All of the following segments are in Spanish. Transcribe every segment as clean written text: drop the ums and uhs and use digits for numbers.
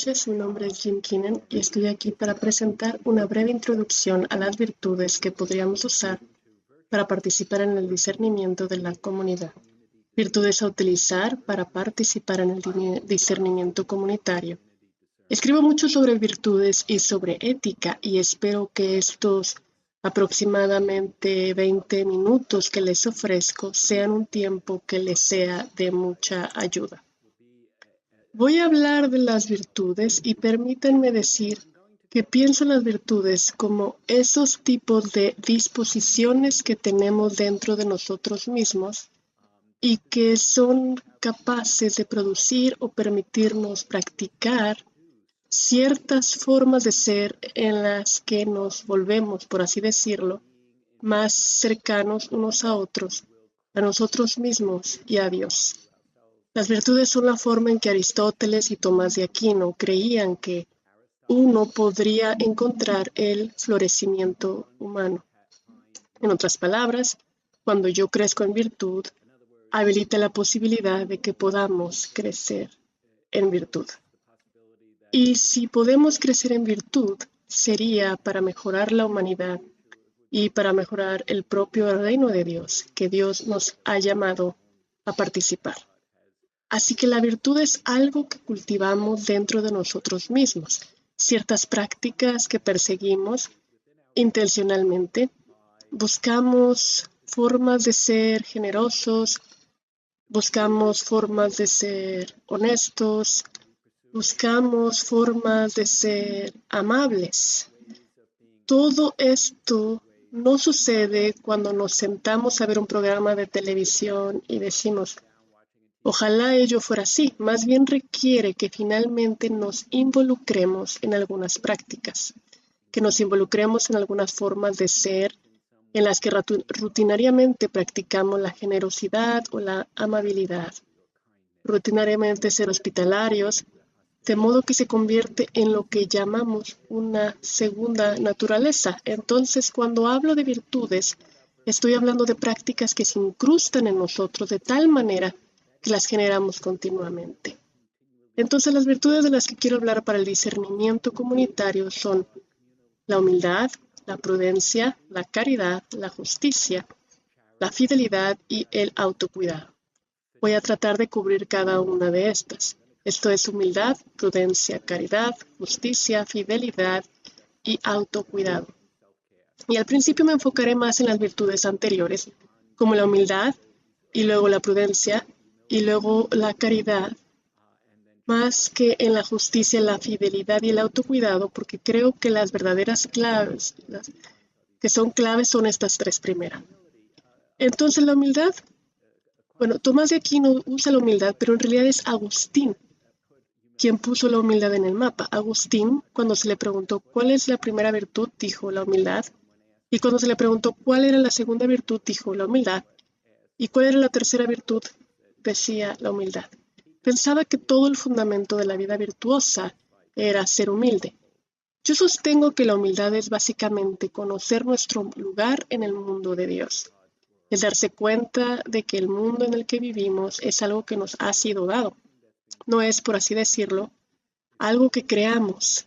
noches, mi nombre es Jim Keenan y estoy aquí para presentar una breve introducción a las virtudes que podríamos usar para participar en el discernimiento de la comunidad. Virtudes a utilizar para participar en el discernimiento comunitario. Escribo mucho sobre virtudes y sobre ética y espero que estos aproximadamente 20 minutos que les ofrezco sean un tiempo que les sea de mucha ayuda. Voy a hablar de las virtudes y permítanme decir que pienso en las virtudes como esos tipos de disposiciones que tenemos dentro de nosotros mismos y que son capaces de producir o permitirnos practicar ciertas formas de ser en las que nos volvemos, por así decirlo, más cercanos unos a otros, a nosotros mismos y a Dios. Las virtudes son la forma en que Aristóteles y Tomás de Aquino creían que uno podría encontrar el florecimiento humano. En otras palabras, cuando yo crezco en virtud, habilita la posibilidad de que podamos crecer en virtud. Y si podemos crecer en virtud, sería para mejorar la humanidad y para mejorar el propio reino de Dios, que Dios nos ha llamado a participar. Así que la virtud es algo que cultivamos dentro de nosotros mismos, ciertas prácticas que perseguimos intencionalmente. Buscamos formas de ser generosos, buscamos formas de ser honestos, buscamos formas de ser amables. Todo esto no sucede cuando nos sentamos a ver un programa de televisión y decimos, ojalá ello fuera así, más bien requiere que finalmente nos involucremos en algunas prácticas, que nos involucremos en algunas formas de ser en las que rutinariamente practicamos la generosidad o la amabilidad, rutinariamente ser hospitalarios, de modo que se convierte en lo que llamamos una segunda naturaleza. Entonces, cuando hablo de virtudes, estoy hablando de prácticas que se incrustan en nosotros de tal manera que las generamos continuamente. Entonces, las virtudes de las que quiero hablar para el discernimiento comunitario son la humildad, la prudencia, la caridad, la justicia, la fidelidad y el autocuidado. Voy a tratar de cubrir cada una de estas. Esto es humildad, prudencia, caridad, justicia, fidelidad y autocuidado. Y al principio me enfocaré más en las virtudes anteriores, como la humildad, y luego la prudencia, y luego la caridad, más que en la justicia, la fidelidad y el autocuidado, porque creo que las verdaderas claves, las que son claves, son estas tres primeras. Entonces la humildad, bueno, Tomás de Aquino usa la humildad, pero en realidad es Agustín quien puso la humildad en el mapa. Agustín, cuando se le preguntó cuál es la primera virtud, dijo la humildad. Y cuando se le preguntó cuál era la segunda virtud, dijo la humildad. Y cuál era la tercera virtud, decía la humildad. Pensaba que todo el fundamento de la vida virtuosa era ser humilde. Yo sostengo que la humildad es básicamente conocer nuestro lugar en el mundo de Dios. Es darse cuenta de que el mundo en el que vivimos es algo que nos ha sido dado. No es, por así decirlo, algo que creamos,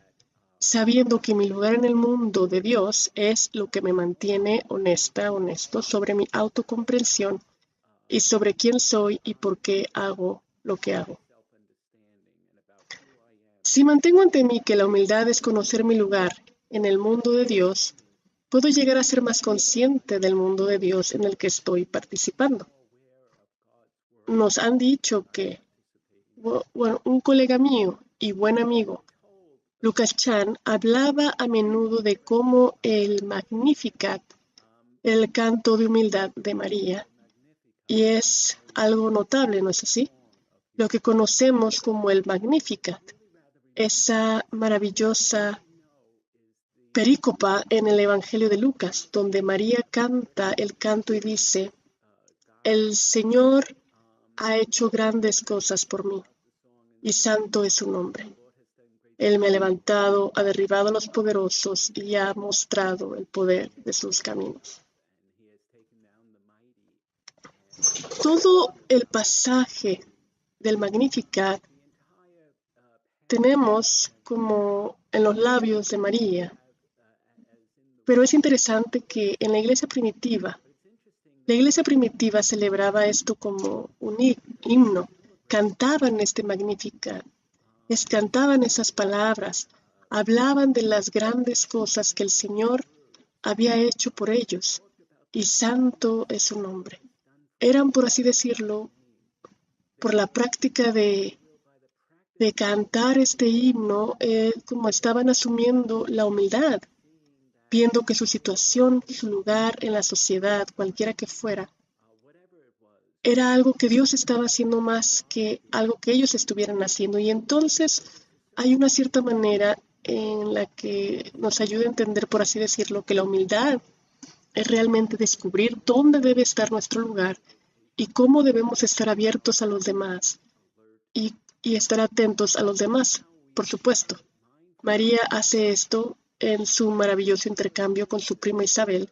sabiendo que mi lugar en el mundo de Dios es lo que me mantiene honesto sobre mi autocomprensión y sobre quién soy y por qué hago lo que hago. Si mantengo ante mí que la humildad es conocer mi lugar en el mundo de Dios, puedo llegar a ser más consciente del mundo de Dios en el que estoy participando. Nos han dicho que, bueno, un colega mío y buen amigo, Lucas Chan, hablaba a menudo de cómo el Magnificat, el canto de humildad de María, y es algo notable, ¿no es así? Lo que conocemos como el Magnificat, esa maravillosa perícopa en el Evangelio de Lucas, donde María canta el canto y dice, el Señor ha hecho grandes cosas por mí, y santo es su nombre. Él me ha levantado, ha derribado a los poderosos y ha mostrado el poder de sus caminos. Todo el pasaje del Magnificat tenemos como en los labios de María. Pero es interesante que en la iglesia primitiva celebraba esto como un himno, cantaban este Magnificat, cantaban esas palabras, hablaban de las grandes cosas que el Señor había hecho por ellos, y santo es su nombre. Eran, por así decirlo, por la práctica de cantar este himno, como estaban asumiendo la humildad, viendo que su situación, su lugar en la sociedad, cualquiera que fuera, era algo que Dios estaba haciendo más que algo que ellos estuvieran haciendo. Y entonces hay una cierta manera en la que nos ayuda a entender, por así decirlo, que la humildad es realmente descubrir dónde debe estar nuestro lugar y cómo debemos estar abiertos a los demás y estar atentos a los demás, por supuesto. María hace esto en su maravilloso intercambio con su prima Isabel,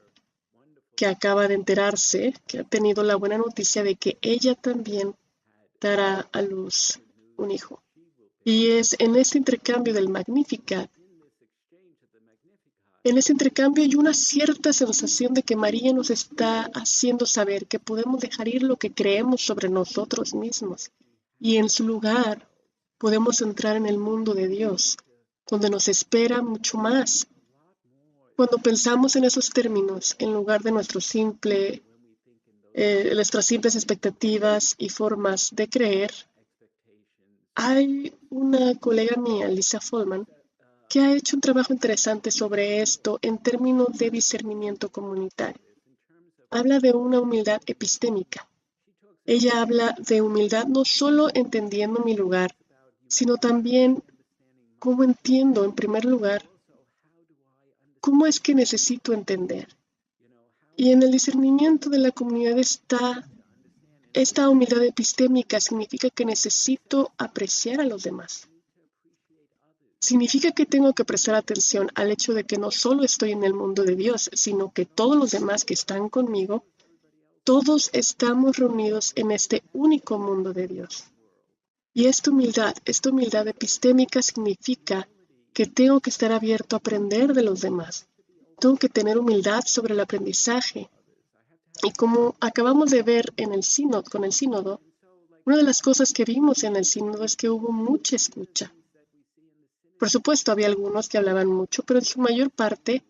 que acaba de enterarse, que ha tenido la buena noticia de que ella también dará a luz un hijo. Y es en este intercambio del Magnificat, en ese intercambio hay una cierta sensación de que María nos está haciendo saber que podemos dejar ir lo que creemos sobre nosotros mismos y en su lugar podemos entrar en el mundo de Dios, donde nos espera mucho más. Cuando pensamos en esos términos, en lugar de nuestras simples expectativas y formas de creer, hay una colega mía, Lisa Folman, que ha hecho un trabajo interesante sobre esto en términos de discernimiento comunitario. Habla de una humildad epistémica. Ella habla de humildad no solo entendiendo mi lugar, sino también cómo entiendo, en primer lugar, cómo es que necesito entender. Y en el discernimiento de la comunidad esta humildad epistémica significa que necesito apreciar a los demás. Significa que tengo que prestar atención al hecho de que no solo estoy en el mundo de Dios, sino que todos los demás que están conmigo, todos estamos reunidos en este único mundo de Dios. Y esta humildad epistémica significa que tengo que estar abierto a aprender de los demás. Tengo que tener humildad sobre el aprendizaje. Y como acabamos de ver con el sínodo, una de las cosas que vimos en el sínodo es que hubo mucha escucha. Por supuesto, había algunos que hablaban mucho, pero en su mayor parte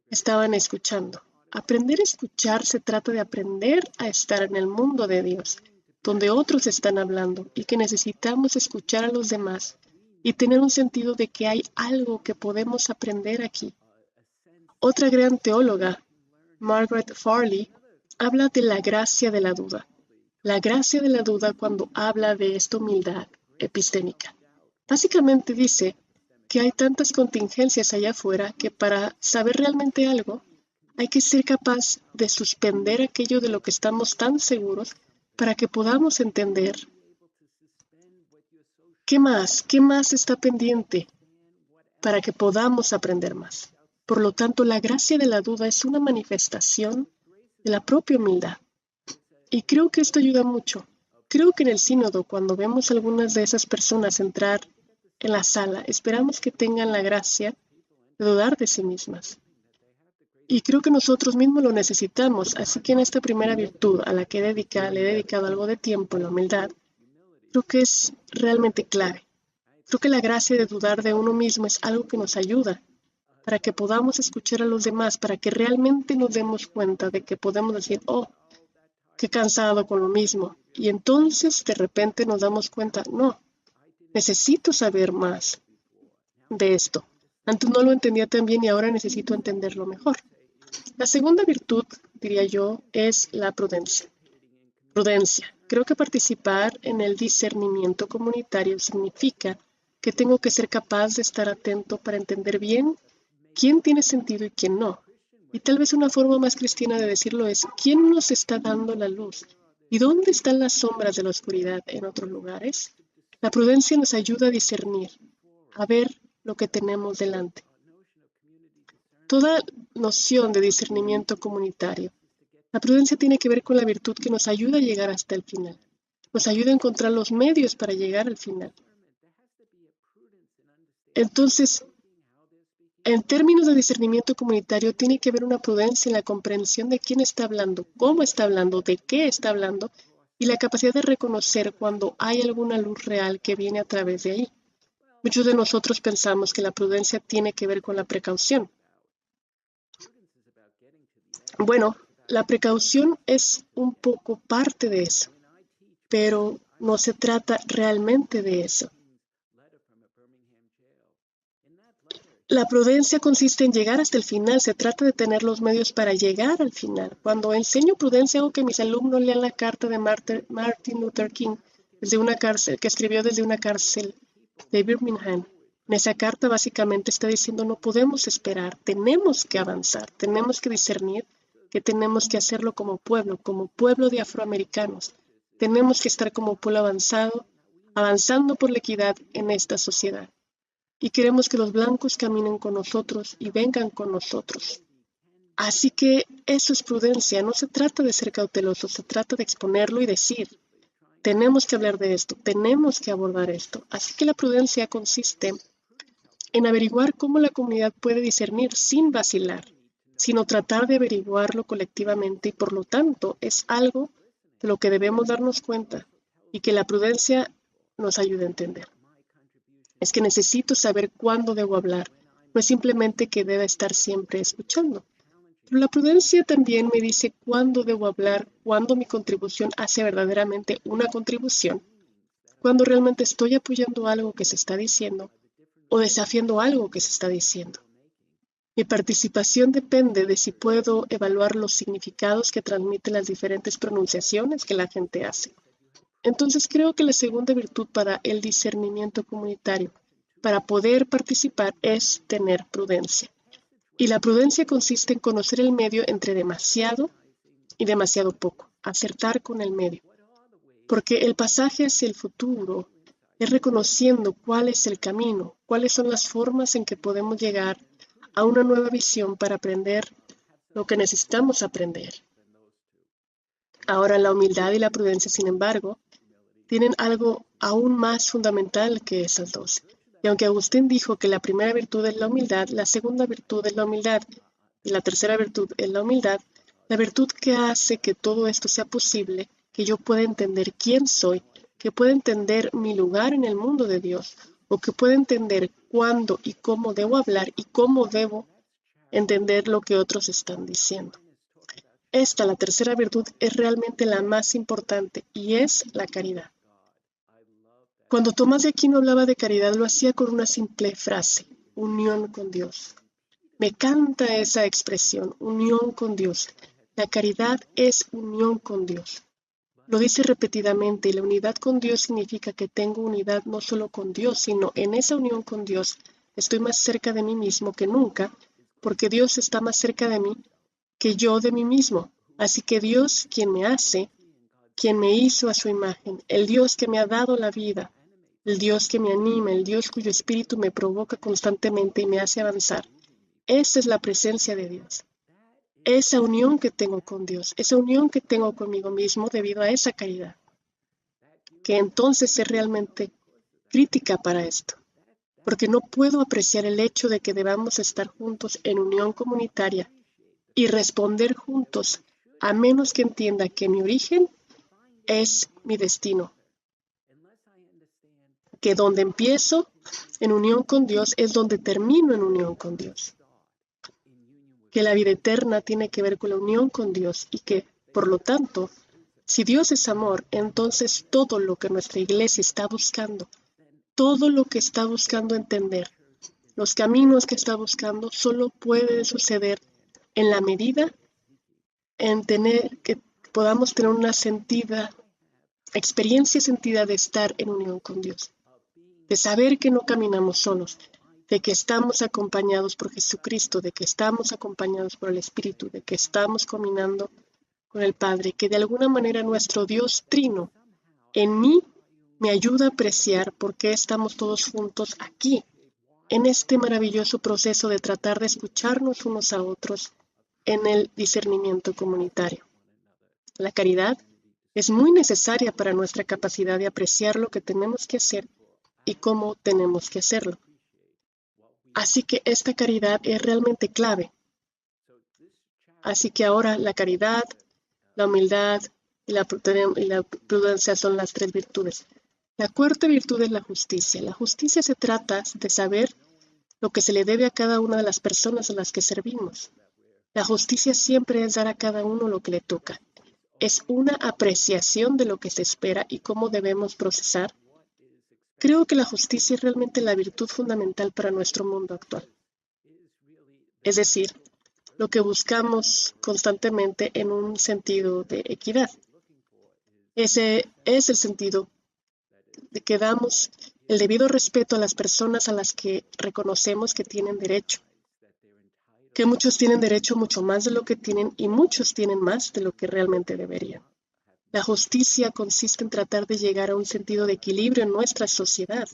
estaban escuchando. Aprender a escuchar se trata de aprender a estar en el mundo de Dios, donde otros están hablando y que necesitamos escuchar a los demás y tener un sentido de que hay algo que podemos aprender aquí. Otra gran teóloga, Margaret Farley, habla de la gracia de la duda. La gracia de la duda cuando habla de esta humildad epistémica. Básicamente dice que hay tantas contingencias allá afuera que para saber realmente algo hay que ser capaz de suspender aquello de lo que estamos tan seguros para que podamos entender qué más está pendiente para que podamos aprender más. Por lo tanto, la gracia de la duda es una manifestación de la propia humildad. Y creo que esto ayuda mucho. Creo que en el sínodo, cuando vemos a algunas de esas personas entrar en la sala, esperamos que tengan la gracia de dudar de sí mismas. Y creo que nosotros mismos lo necesitamos, así que en esta primera virtud a la que le he dedicado algo de tiempo, la humildad, creo que es realmente clave. Creo que la gracia de dudar de uno mismo es algo que nos ayuda para que podamos escuchar a los demás, para que realmente nos demos cuenta de que podemos decir, oh, qué cansado con lo mismo. Y entonces de repente nos damos cuenta, no, necesito saber más de esto. Antes no lo entendía tan bien y ahora necesito entenderlo mejor. La segunda virtud, diría yo, es la prudencia. Prudencia. Creo que participar en el discernimiento comunitario significa que tengo que ser capaz de estar atento para entender bien quién tiene sentido y quién no. Y tal vez una forma más cristiana de decirlo es, ¿quién nos está dando la luz? ¿Y dónde están las sombras de la oscuridad en otros lugares? La prudencia nos ayuda a discernir, a ver lo que tenemos delante. Toda noción de discernimiento comunitario. La prudencia tiene que ver con la virtud que nos ayuda a llegar hasta el final. Nos ayuda a encontrar los medios para llegar al final. Entonces, en términos de discernimiento comunitario, tiene que haber una prudencia en la comprensión de quién está hablando, cómo está hablando, de qué está hablando, y la capacidad de reconocer cuando hay alguna luz real que viene a través de ahí. Muchos de nosotros pensamos que la prudencia tiene que ver con la precaución. Bueno, la precaución es un poco parte de eso, pero no se trata realmente de eso. La prudencia consiste en llegar hasta el final, se trata de tener los medios para llegar al final. Cuando enseño prudencia, hago que mis alumnos lean la carta de Martin Luther King desde una cárcel, que escribió desde una cárcel de Birmingham. En esa carta básicamente está diciendo no podemos esperar, tenemos que avanzar, tenemos que discernir que tenemos que hacerlo como pueblo de afroamericanos. Tenemos que estar como pueblo avanzando por la equidad en esta sociedad. Y queremos que los blancos caminen con nosotros y vengan con nosotros. Así que eso es prudencia, no se trata de ser cauteloso, se trata de exponerlo y decir, tenemos que hablar de esto, tenemos que abordar esto. Así que la prudencia consiste en averiguar cómo la comunidad puede discernir sin vacilar, sino tratar de averiguarlo colectivamente y por lo tanto es algo de lo que debemos darnos cuenta y que la prudencia nos ayude a entender. Es que necesito saber cuándo debo hablar, no es simplemente que deba estar siempre escuchando. Pero la prudencia también me dice cuándo debo hablar, cuándo mi contribución hace verdaderamente una contribución, cuándo realmente estoy apoyando algo que se está diciendo o desafiando algo que se está diciendo. Mi participación depende de si puedo evaluar los significados que transmiten las diferentes pronunciaciones que la gente hace. Entonces creo que la segunda virtud para el discernimiento comunitario, para poder participar, es tener prudencia. Y la prudencia consiste en conocer el medio entre demasiado y demasiado poco, acertar con el medio. Porque el pasaje hacia el futuro es reconociendo cuál es el camino, cuáles son las formas en que podemos llegar a una nueva visión para aprender lo que necesitamos aprender. Ahora, la humildad y la prudencia, sin embargo, tienen algo aún más fundamental que esas dos. Y aunque Agustín dijo que la primera virtud es la humildad, la segunda virtud es la humildad y la tercera virtud es la humildad, la virtud que hace que todo esto sea posible, que yo pueda entender quién soy, que pueda entender mi lugar en el mundo de Dios, o que pueda entender cuándo y cómo debo hablar y cómo debo entender lo que otros están diciendo. Esta, la tercera virtud, es realmente la más importante y es la caridad. Cuando Tomás de Aquino hablaba de caridad, lo hacía con una simple frase, unión con Dios. Me encanta esa expresión, unión con Dios. La caridad es unión con Dios. Lo dice repetidamente y la unidad con Dios significa que tengo unidad no solo con Dios, sino en esa unión con Dios estoy más cerca de mí mismo que nunca, porque Dios está más cerca de mí que yo de mí mismo. Así que Dios, quien me hace, quien me hizo a su imagen, el Dios que me ha dado la vida, el Dios que me anima, el Dios cuyo espíritu me provoca constantemente y me hace avanzar. Esa es la presencia de Dios. Esa unión que tengo con Dios, esa unión que tengo conmigo mismo debido a esa caridad, que entonces es realmente crítica para esto, porque no puedo apreciar el hecho de que debamos estar juntos en unión comunitaria y responder juntos, a menos que entienda que mi origen es mi destino, que donde empiezo en unión con Dios es donde termino en unión con Dios, que la vida eterna tiene que ver con la unión con Dios y que, por lo tanto, si Dios es amor, entonces todo lo que nuestra iglesia está buscando, todo lo que está buscando entender, los caminos que está buscando, solo puede suceder en la medida en tener que podamos tener una experiencia sentida de estar en unión con Dios, de saber que no caminamos solos, de que estamos acompañados por Jesucristo, de que estamos acompañados por el Espíritu, de que estamos caminando con el Padre, que de alguna manera nuestro Dios trino en mí me ayuda a apreciar por qué estamos todos juntos aquí, en este maravilloso proceso de tratar de escucharnos unos a otros en el discernimiento comunitario. La caridad es muy necesaria para nuestra capacidad de apreciar lo que tenemos que hacer y cómo tenemos que hacerlo. Así que esta caridad es realmente clave. Así que ahora la caridad, la humildad y la prudencia son las 3 virtudes. La cuarta virtud es la justicia. La justicia se trata de saber lo que se le debe a cada una de las personas a las que servimos. La justicia siempre es dar a cada uno lo que le toca. Es una apreciación de lo que se espera y cómo debemos procesar. Creo que la justicia es realmente la virtud fundamental para nuestro mundo actual. Es decir, lo que buscamos constantemente en un sentido de equidad. Ese es el sentido de que damos el debido respeto a las personas a las que reconocemos que tienen derecho. Que muchos tienen derecho mucho más de lo que tienen y muchos tienen más de lo que realmente deberían. La justicia consiste en tratar de llegar a un sentido de equilibrio en nuestra sociedad.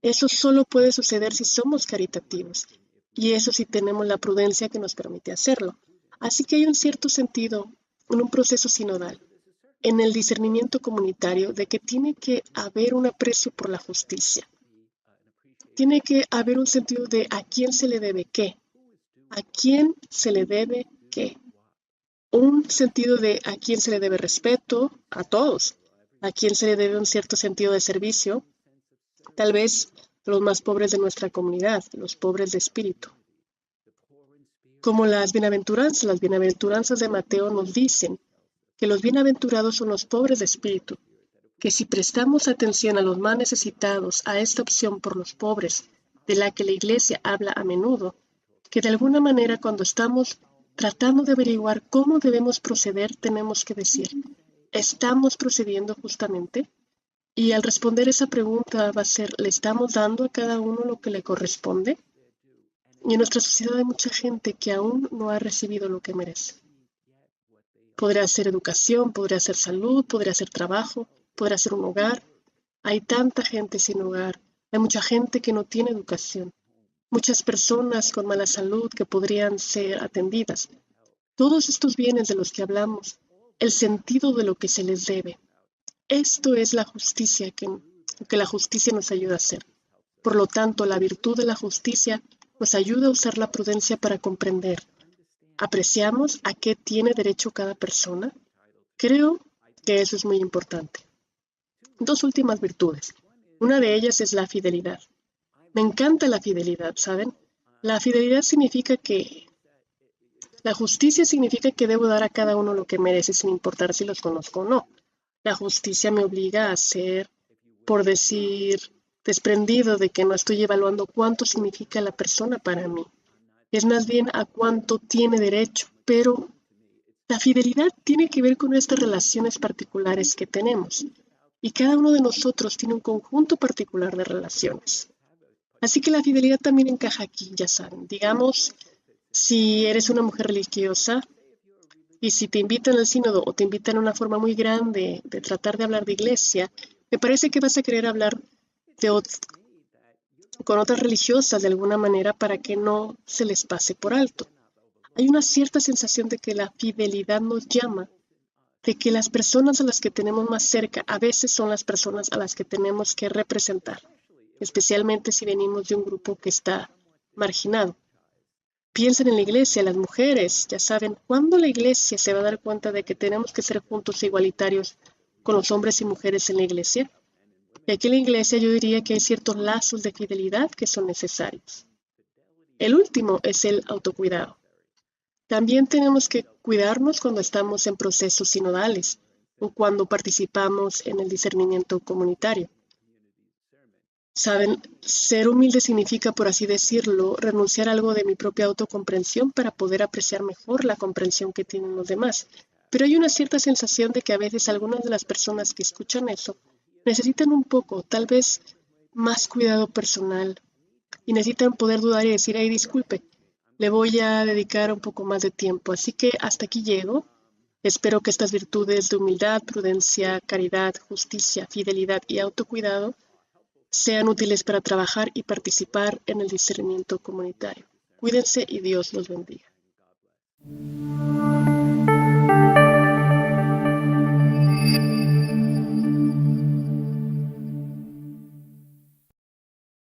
Eso solo puede suceder si somos caritativos, y eso si tenemos la prudencia que nos permite hacerlo. Así que hay un cierto sentido en un proceso sinodal, en el discernimiento comunitario, de que tiene que haber un aprecio por la justicia. Tiene que haber un sentido de a quién se le debe qué, a quién se le debe qué. Un sentido de a quién se le debe respeto, a todos, a quién se le debe un cierto sentido de servicio, tal vez los más pobres de nuestra comunidad, los pobres de espíritu. Como las bienaventuranzas de Mateo nos dicen que los bienaventurados son los pobres de espíritu, que si prestamos atención a los más necesitados, a esta opción por los pobres, de la que la Iglesia habla a menudo, que de alguna manera cuando estamos tratando de averiguar cómo debemos proceder, tenemos que decir, ¿estamos procediendo justamente? Y al responder esa pregunta va a ser, ¿le estamos dando a cada uno lo que le corresponde? Y en nuestra sociedad hay mucha gente que aún no ha recibido lo que merece. Podría ser educación, podría ser salud, podría ser trabajo, podría ser un hogar. Hay tanta gente sin hogar, hay mucha gente que no tiene educación. Muchas personas con mala salud que podrían ser atendidas. Todos estos bienes de los que hablamos, el sentido de lo que se les debe. Esto es la justicia que la justicia nos ayuda a hacer. Por lo tanto, la virtud de la justicia nos ayuda a usar la prudencia para comprender. ¿Apreciamos a qué tiene derecho cada persona? Creo que eso es muy importante. 2 últimas virtudes. Una de ellas es la fidelidad. Me encanta la fidelidad, ¿saben? La fidelidad significa que... La justicia significa que debo dar a cada uno lo que merece sin importar si los conozco o no. La justicia me obliga a ser, por decir, desprendido de que no estoy evaluando cuánto significa la persona para mí. Es más bien a cuánto tiene derecho, pero la fidelidad tiene que ver con estas relaciones particulares que tenemos. Y cada uno de nosotros tiene un conjunto particular de relaciones. Así que la fidelidad también encaja aquí, ya saben. Digamos, si eres una mujer religiosa y si te invitan al sínodo o te invitan a una forma muy grande de tratar de hablar de iglesia, me parece que vas a querer hablar con otras religiosas de alguna manera para que no se les pase por alto. Hay una cierta sensación de que la fidelidad nos llama, de que las personas a las que tenemos más cerca a veces son las personas a las que tenemos que representar, especialmente si venimos de un grupo que está marginado. Piensen en la iglesia, las mujeres, ya saben, ¿cuándo la iglesia se va a dar cuenta de que tenemos que ser juntos e igualitarios con los hombres y mujeres en la iglesia? Y aquí en la iglesia yo diría que hay ciertos lazos de fidelidad que son necesarios. El último es el autocuidado. También tenemos que cuidarnos cuando estamos en procesos sinodales o cuando participamos en el discernimiento comunitario. Saben, ser humilde significa, por así decirlo, renunciar a algo de mi propia autocomprensión para poder apreciar mejor la comprensión que tienen los demás. Pero hay una cierta sensación de que a veces algunas de las personas que escuchan eso necesitan un poco, tal vez, más cuidado personal y necesitan poder dudar y decir, hey, disculpe, le voy a dedicar un poco más de tiempo. Así que hasta aquí llego. Espero que estas virtudes de humildad, prudencia, caridad, justicia, fidelidad y autocuidado sean útiles para trabajar y participar en el discernimiento comunitario. Cuídense y Dios los bendiga.